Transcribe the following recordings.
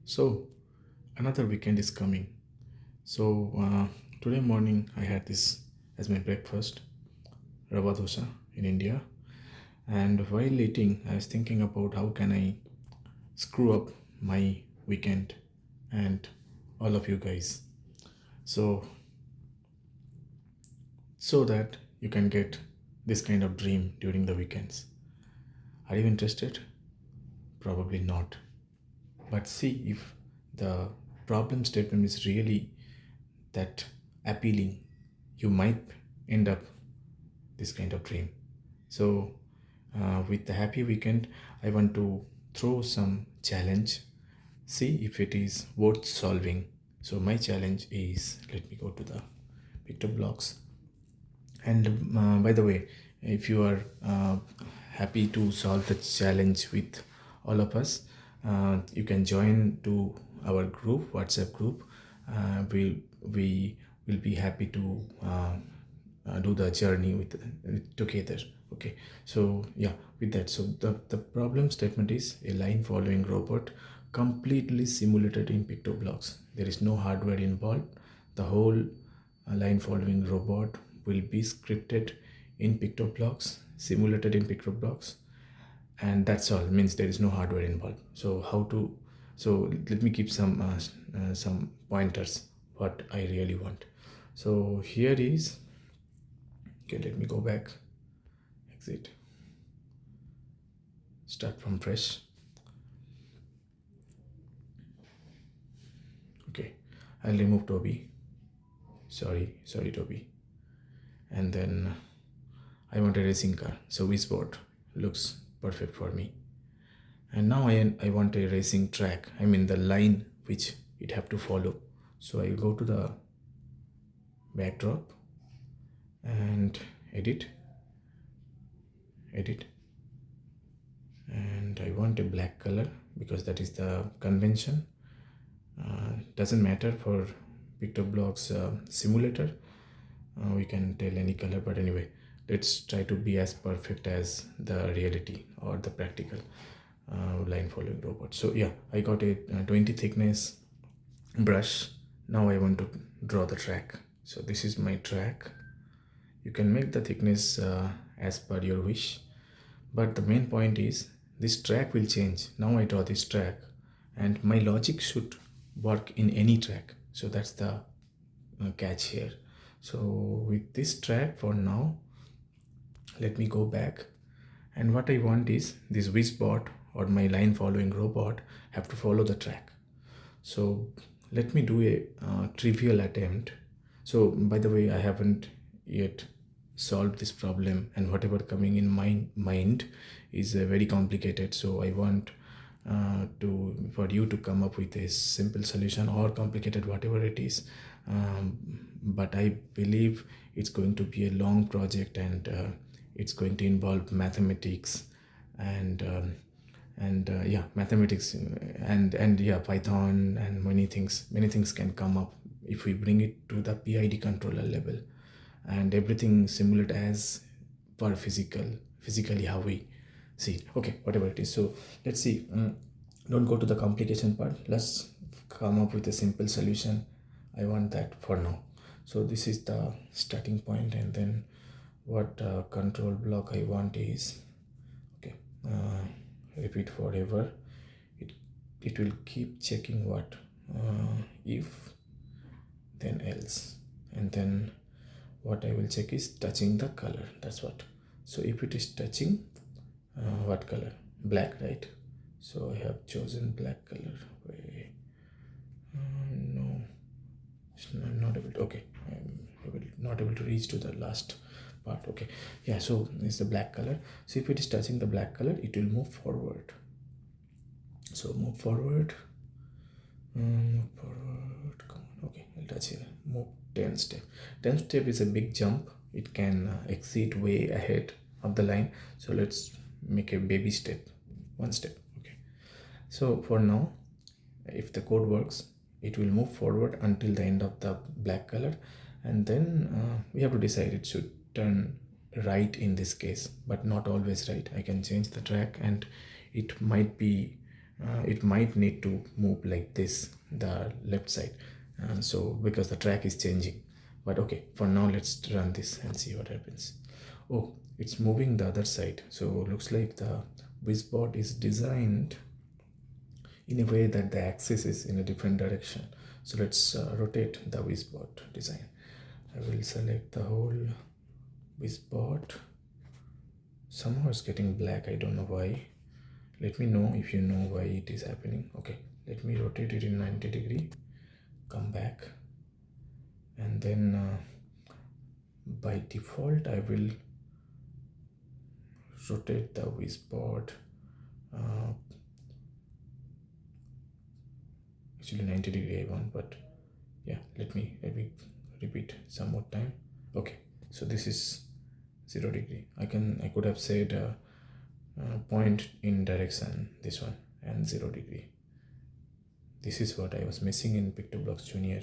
So another weekend is coming. So today morning I had this as my breakfast, rava dosa in India. And while eating, I was thinking about how can I screw up my weekend and all of you guys. So so that you can get this kind of dream during the weekends. Are you interested? Probably not. But see if the problem statement is really that appealing, you might end up this kind of dream. So with the happy weekend, I want to throw some challenge, see if it is worth solving. So my challenge is, let me go to the PictoBlox. And by the way, if you are happy to solve the challenge with all of us, you can join to our group, WhatsApp group. We will be happy to do the journey with together. Okay, so yeah, with that, so the problem statement is a line following robot completely simulated in PictoBlox. There is no hardware involved. The whole line following robot will be scripted in PictoBlox, simulated in PictoBlox, and that's all. Means there is no hardware involved. So how to? So let me keep some pointers. What I really want. So here is, okay. Let me go back. Exit. Start from fresh. Okay, I'll remove Toby. Sorry, Toby. And then I want a racing car. So Wizboard looks perfect for me. And now I want a racing track. I mean the line which it have to follow. So I go to the backdrop and edit, and I want a black color because that is the convention. Doesn't matter for PictoBlox simulator. We can tell any color, but anyway, let's try to be as perfect as the reality or the practical line following robot. So yeah, I got a 20 thickness brush. Now I want to draw the track. So this is my track. You can make the thickness as per your wish, but the main point is this track will change. Now I draw this track and my logic should work in any track. So that's the catch here. So with this track for now, let me go back, and what I want is this Wizbot or my line following robot have to follow the track. So let me do a trivial attempt. So by the way, I haven't yet solved this problem, and whatever coming in my mind is very complicated. So I want for you to come up with a simple solution or complicated, whatever it is. But I believe it's going to be a long project, and it's going to involve mathematics and yeah, mathematics and yeah, Python, and many things can come up if we bring it to the PID controller level, and everything simulate as per physically how we see it. Okay, whatever it is. So let's see. Don't go to the complication part. Let's come up with a simple solution. I want that for now. So this is the starting point, and then what control block I want is, okay, repeat forever. It will keep checking what if then else, and then what I will check is touching the color. That's what. So if it is touching what color? Black, right? So I have chosen black color. Wait, no, it's not able to, okay, not able to reach to the last part. Okay, yeah, so it's the black color. So if it is touching the black color, it will move forward. So move forward, come on. Okay, I'll touch here. Move 10 step. 10 step is a big jump. It can exceed way ahead of the line. So let's make a baby step, one step. Okay, so for now, if the code works, it will move forward until the end of the black color, and then we have to decide it should turn right in this case, but not always right. I can change the track, and it might be it might need to move like this, the left side. So because the track is changing. But okay, for now let's run this and see what happens. Oh, it's moving the other side. So looks like the whizboard is designed in a way that the axis is in a different direction. So let's rotate the whizboard design. I will select the whole whizboard. Somehow it's getting black, I don't know why. Let me know if you know why it is happening. Okay, let me rotate it in 90-degree, come back, and then by default I will rotate the whizboard actually 90-degree I want, but yeah, let me repeat some more time. Okay, so this is 0-degree. I could have said point in direction, this one, and 0-degree. This is what I was missing in PictoBlox Junior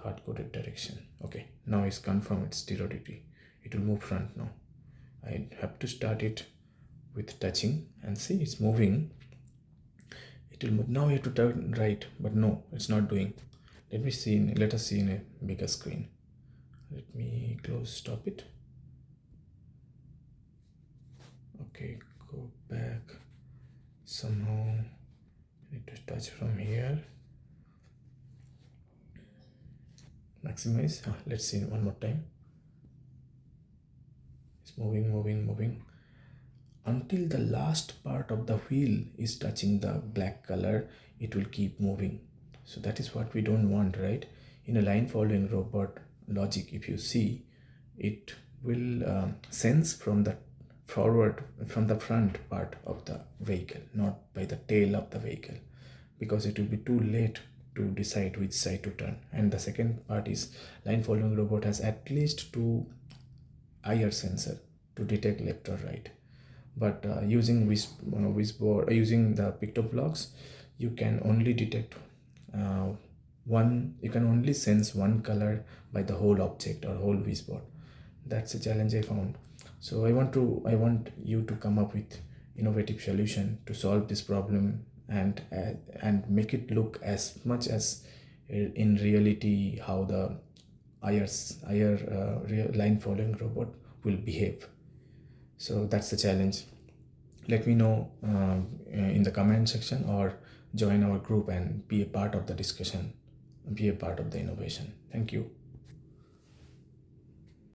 hard-coded direction. Okay, now it's confirmed it's 0-degree. It will move front now. I have to start it with touching and see it's moving. It will move. Now you have to turn right, but no, it's not doing. Let us see in a bigger screen. Let me stop it. Okay, go back. Somehow I need to touch from here. Maximize. Let's see one more time. It's moving. Until the last part of the wheel is touching the black color, it will keep moving. So that is what we don't want, right? In a line following robot logic, if you see, it will sense from the front part of the vehicle, not by the tail of the vehicle, because it will be too late to decide which side to turn. And the second part is line following robot has at least 2 IR sensor to detect left or right. But using whizboard, using the PictoBlox, you can only detect one. You can only sense one color by the whole object or whole whizboard. That's a challenge I found. So I want you to come up with innovative solution to solve this problem and make it look as much as in reality how the IR line following robot will behave. So that's the challenge. Let me know in the comment section, or join our group and be a part of the discussion, be a part of the innovation. Thank you.